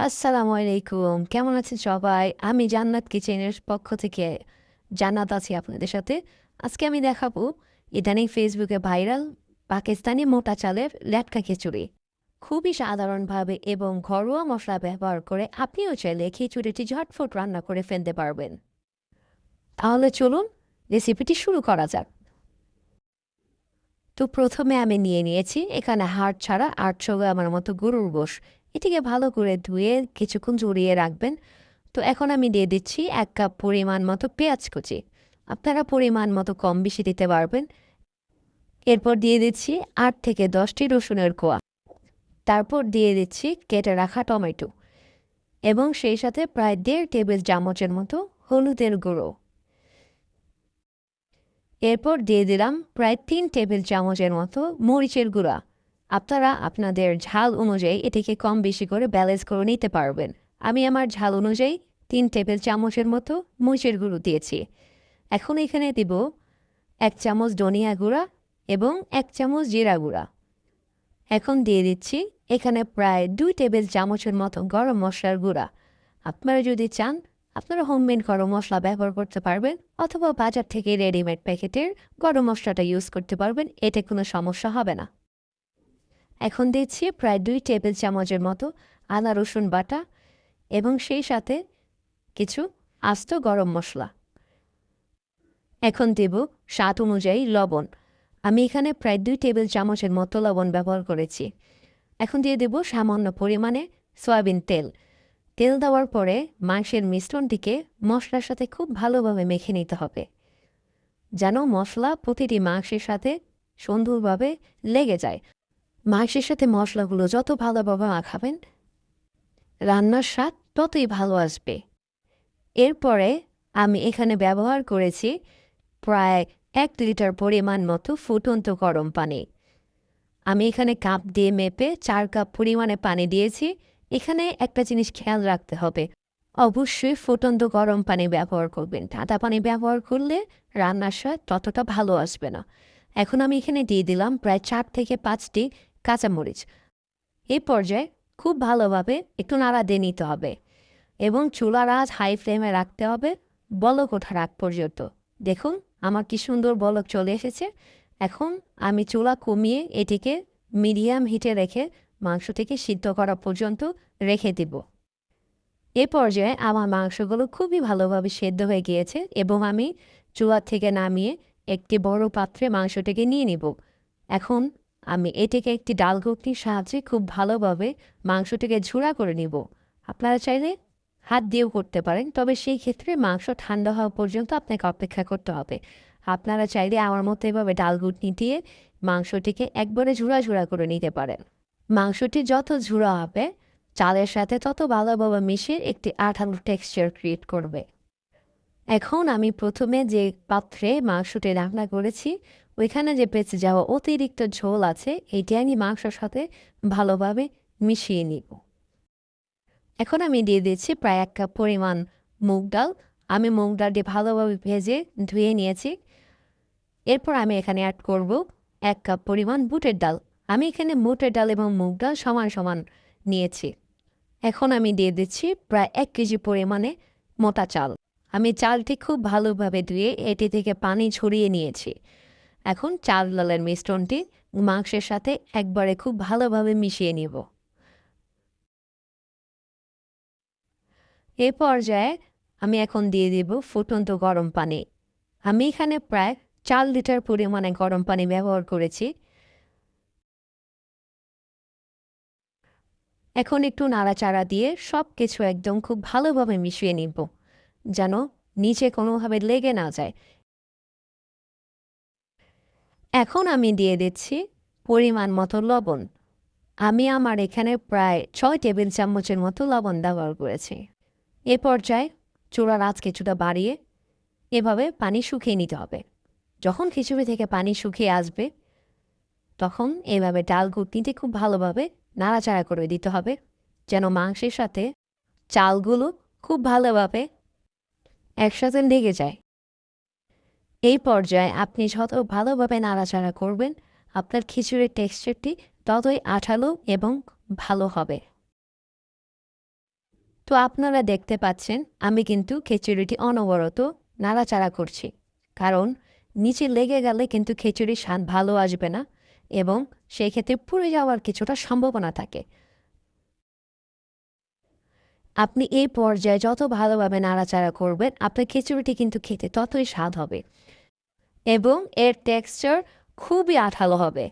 আসসালামু আলাইকুম। কেমন আছেন সবাই? আমি জান্নাত কিচেনের পক্ষ থেকে জান্নাত আছি আপনাদের সাথে। আজকে আমি দেখাবো ইদানিং ফেসবুকে ভাইরাল পাকিস্তানি মোটা চালের লেটকা খিচুড়ি। খুবই সাধারণভাবে এবং ঘরোয়া মসলা ব্যবহার করে আপনিও চাইলে খিচুড়িটি ঝটফট রান্না করে ফেলতে পারবেন। তাহলে চলুন রেসিপিটি শুরু করা যাক। তো প্রথমে আমি নিয়ে নিয়েছি এখানে হাড় ছাড়া ৮০০ গ্রামের মতো গরুর গোশ। এটিকে ভালো করে ধুয়ে কিছুক্ষণ জড়িয়ে রাখবেন। তো এখন আমি দিয়ে দিচ্ছি ১ কাপ পরিমাণ মতো পেঁয়াজ কুচি। আপনারা পরিমাণ মতো কম বেশি দিতে পারবেন। এরপর দিয়ে দিচ্ছি ৮ থেকে ১০টি রসুনের কোয়া। তারপর দিয়ে দিচ্ছি কেটে রাখা টমেটো এবং সেই সাথে প্রায় ১.৫ টেবিল চামচের মতো হলুদের গুঁড়ো। এরপর দিয়ে দিলাম প্রায় ৩ টেবিল চামচের মতো মরিচের গুঁড়া। আপনারা আপনাদের ঝাল অনুযায়ী এটিকে কম বেশি করে ব্যালেন্স করে নিতে পারবেন। আমি আমার ঝাল অনুযায়ী ৩ টেবিল চামচের মতো মরিচের গুঁড়ো দিয়েছি। এখন এখানে দিব ১ চামচ ধনিয়া গুঁড়া এবং ১ চামচ জিরা গুঁড়া। এখন দিয়ে দিচ্ছি এখানে প্রায় ২ টেবিল চামচের মতো গরম মশলার গুঁড়া। আপনারা যদি চান আপনারা হোমমেড গরম মশলা ব্যবহার করতে পারবেন অথবা বাজার থেকে রেডিমেড প্যাকেটের গরম মশলাটা ইউজ করতে পারবেন, এতে কোনো সমস্যা হবে না। এখন দিচ্ছি প্রায় ২ টেবিল চামচের মতো আদা রসুন বাটা এবং সেই সাথে কিছু আস্ত গরম মশলা। এখন দেব স্বাদ অনুযায়ী লবণ। আমি এখানে প্রায় ২ টেবিল চামচের মতো লবণ ব্যবহার করেছি। এখন দিয়ে দেব সামান্য পরিমাণে সয়াবিন তেল। তেল দেওয়ার পরে মাংসের মিশ্রণটিকে মশলার সাথে খুব ভালোভাবে মেখে নিতে হবে, যেন মশলা প্রতিটি মাংসের সাথে সুন্দরভাবে লেগে যায়। মাংসের সাথে মশলাগুলো যত ভালোভাবে মাখাবেন রান্নার স্বাদ ততই ভালো আসবে। এরপরে আমি এখানে ব্যবহার করেছি প্রায় ১ লিটার পরিমাণ মতো ফুটন্ত গরম পানি। আমি এখানে কাপ দিয়ে মেপে ৪ কাপ পরিমাণে পানি দিয়েছি। এখানে একটা জিনিস খেয়াল রাখতে হবে, অবশ্যই ফুটন্ত গরম পানি ব্যবহার করবেন। ঠান্ডা পানি ব্যবহার করলে রান্নার স্বাদ ততটা ভালো আসবে না। এখন আমি এখানে দিয়ে দিলাম প্রায় ৪ থেকে ৫টি কাঁচামরিচ। এই পর্যায়ে খুব ভালোভাবে একটু নাড়া দিয়ে নিতে হবে এবং চুলার আঁচ হাই ফ্লেমে রাখতে হবে বলক ওঠার আগ পর্যন্ত। দেখুন আমার কি সুন্দর বলক চলে এসেছে। এখন আমি চুলা কমিয়ে এটিকে মিডিয়াম হিটে রেখে মাংসটিকে সিদ্ধ করা পর্যন্ত রেখে দিব। এ পর্যায়ে আমার মাংসগুলো খুবই ভালোভাবে সেদ্ধ হয়ে গিয়েছে এবং আমি চুলা থেকে নামিয়ে একটি বড় পাত্রে মাংসটিকে নিয়ে নিব। এখন আমি এটিকে একটি ডাল ঘুগনির সাহায্যে খুব ভালোভাবে মাংসটিকে ঝুড়া করে নিব। আপনারা চাইলে হাত দিয়েও করতে পারেন, তবে সেই ক্ষেত্রে মাংস ঠান্ডা হওয়া পর্যন্ত আপনাকে অপেক্ষা করতে হবে। আপনারা চাইলে আমার মতো এভাবে ডাল ঘুগনি দিয়ে মাংসটিকে একবারে ঝুড়া ঝুড়া করে নিতে পারেন। মাংসটি যত ঝুড়া হবে চালের সাথে তত ভালোভাবে মিশিয়ে একটি আঠালো টেক্সচার ক্রিয়েট করবে। এখন আমি প্রথমে যে পাত্রে মাংসটি রান্না করেছি ওইখানে যে বেঁচে যাওয়া অতিরিক্ত ঝোল আছে এইটি আমি মাংসের সাথে ভালোভাবে মিশিয়ে নিব। এখন আমি দিয়ে দিচ্ছি প্রায় ১ কাপ পরিমাণ মুগ ডাল। আমি মুগ ডালটি ভালোভাবে ভেজে ধুয়ে নিয়েছি। এরপর আমি এখানে অ্যাড করব ১ কাপ পরিমাণ বুটের ডাল। আমি এখানে বুটের ডাল এবং মুগ ডাল সমান সমান নিয়েছি। এখন আমি দিয়ে দিচ্ছি প্রায় ১ কেজি পরিমাণে মোটা চাল। আমি চালটি খুব ভালোভাবে ধুয়ে এটি থেকে পানি ঝরিয়ে নিয়েছি। এখন চাল ডালের মিশ্রণটি মাংসের সাথে একবারে খুব ভালোভাবে মিশিয়ে নিব। এ পর্যায়ে আমি এখন দিয়ে দিব ফুটন্ত গরম পানি। আমি এখানে প্রায় ৪ লিটার পরিমাণে গরম পানি ব্যবহার করেছি। এখন একটু নাড়াচাড়া দিয়ে সব কিছু একদম খুব ভালোভাবে মিশিয়ে নিব, যেন নিচে কোনোভাবে লেগে না যায়। এখন আমি দিয়ে দিচ্ছি পরিমাণ মতো লবণ। আমি আমার এখানে প্রায় ৬ টেবিল চামচের মতো লবণ ব্যবহার করেছি। এ পর্যায়ে চুলার আঁচ কিছুটা বাড়িয়ে এভাবে পানি শুকিয়ে নিতে হবে। যখন খিচুড়ি থেকে পানি শুকিয়ে আসবে তখন এভাবে ডাল ঘুটনিতে খুব ভালোভাবে নাড়াচাড়া করে দিতে হবে, যেন মাংসের সাথে চালগুলো খুব ভালোভাবে একসাথে লেগে যায়। এই পর্যায়ে আপনি যত ভালোভাবে নাড়াচাড়া করবেন আপনার খিচুড়ির টেক্সচারটি ততই আঠালো এবং ভালো হবে। তো আপনারা দেখতে পাচ্ছেন আমি কিন্তু খিচুড়িটি অনবরত নাড়াচাড়া করছি, কারণ নিচে লেগে গেলে কিন্তু খিচুড়ির স্বাদ ভালো আসবে না এবং সেই ক্ষেত্রে পুড়ে যাওয়ার কিছুটা সম্ভাবনা থাকে। আপনি এই পর্যায়ে যত ভালোভাবে নাড়াচাড়া করবেন আপনার খিচুড়িটি কিন্তু খেতে ততই স্বাদ হবে এবং এর টেক্সচার খুবই আঠালো হবে।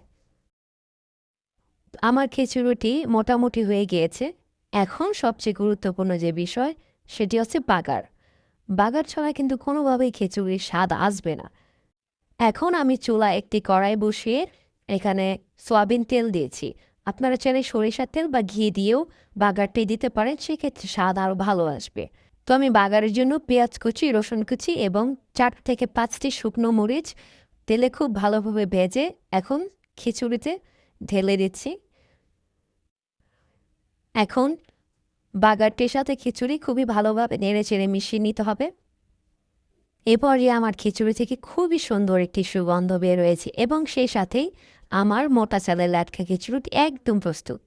আমার খিচুড়িটি মোটামুটি হয়ে গিয়েছে। এখন সবচেয়ে গুরুত্বপূর্ণ যে বিষয় সেটি হচ্ছে বাগার। বাগার ছাড়া কিন্তু কোনোভাবেই খিচুড়ির স্বাদ আসবে না। এখন আমি চুলায় একটি কড়াই বসিয়ে এখানে সয়াবিন তেল দিয়েছি। আপনারা চাইলে সরিষার তেল বা ঘি দিয়েও বাগারটি দিতে পারেন, সেক্ষেত্রে স্বাদ আরও ভালো আসবে। তো আমি বাগারের জন্য পেঁয়াজ কুচি, রসুন কুচি এবং 4 থেকে 5টি শুকনো মরিচ তেলে খুব ভালোভাবে ভেজে এখন খিচুড়িতে ঢেলে দিচ্ছি। এখন বাগারটির সাথে খিচুড়ি খুবই ভালোভাবে নেড়েচেড়ে মিশিয়ে নিতে হবে। এরপরই আমার খিচুড়ি থেকে খুবই সুন্দর একটি সুগন্ধ বের হয়েছে এবং সেই সাথেই আমার মোটা চালের ল্যাটকা খিচুড়িটি একদম প্রস্তুত।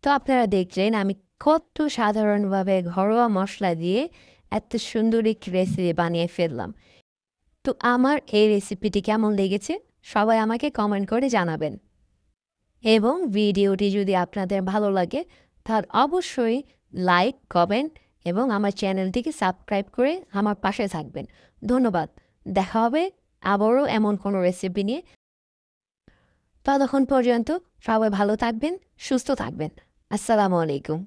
তো আপনারা দেখলেন আমি কত সাধারণভাবে ঘরোয়া মশলা দিয়ে এত সুন্দর একটি রেসিপি বানিয়ে ফেললাম। তো আমার এই রেসিপিটি কেমন লেগেছে সবাই আমাকে কমেন্ট করে জানাবেন এবং ভিডিওটি যদি আপনাদের ভালো লাগে তাহলে অবশ্যই লাইক, কমেন্ট এবং আমার চ্যানেলটিকে সাবস্ক্রাইব করে আমার পাশে থাকবেন। ধন্যবাদ। দেখা হবে আবারও এমন কোনো রেসিপি নিয়ে। ততক্ষণ পর্যন্ত সবাই ভালো থাকবেন, সুস্থ থাকবেন। আসসালামু আলাইকুম।